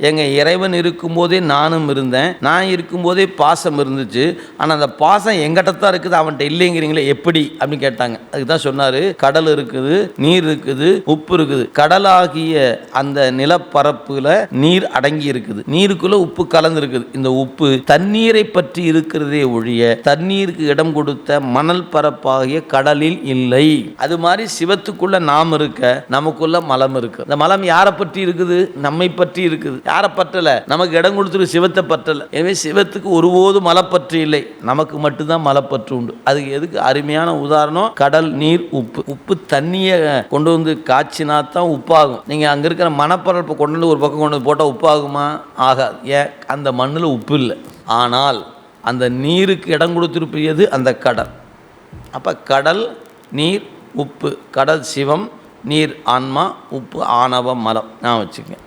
எங்கள் இறைவன் இருக்கும்போதே நானும் இருந்தேன், நான் இருக்கும்போதே பாசம் இருந்துச்சு, ஆனால் அந்த பாசம் எங்கிட்ட தான் இருக்குது, அவன்கிட்ட இல்லைங்கிறீங்களே எப்படி அப்படின்னு கேட்டாங்க. அதுக்கு தான் சொன்னார், கடல் இருக்குது, நீர் இருக்குது, உப்பு இருக்குது. கடலாகிய அந்த நிலப்பரப்புல நீர் அடங்கி இருக்குது, நீருக்குள்ள உப்பு கலந்து இருக்குது. இந்த உப்பு தண்ணீரை பற்றி இருக்கிறதே ஒழிய தண்ணீருக்கு இடம் கொடுத்த மணல் பரப்பாகிய கடலில் இல்லை. அது மாதிரி சிவத்துக்குள்ள நாம் இருக்க, நமக்குள்ள மலம் இருக்கு. இந்த மலம் யாரை பற்றி இருக்குது? நம்மை பற்றி இருக்குது. யாரை பற்றல? நமக்கு இடம் கொடுத்துருக்கு, சிவத்தை பற்றல. எனவே சிவத்துக்கு ஒருபோதும் மலப்பற்று இல்லை, நமக்கு மட்டும்தான் மலப்பற்று உண்டு. அதுக்கு எதுக்கு அருமையான உதாரணம் கடல், நீர், உப்பு. உப்பு தண்ணியை கொண்டு வந்து காய்ச்சினா தான் உப்பாகும். நீங்க அங்க இருக்கிற மணப்பரப்பை கொண்டு வந்து ஒரு பக்கம் கொண்டு வந்து போட்டால் உப்பாகுமா? ஆகாது. ஏன்? அந்த மண்ணில் உப்பு இல்லை. ஆனால் அந்த நீருக்கு இடம் கொடுத்திருப்பது அந்த கடல். அப்போ கடல், நீர், உப்பு. கடல் சிவம், நீர் ஆன்மா, உப்பு ஆணவம், மலம். நான் வச்சுக்கேன்.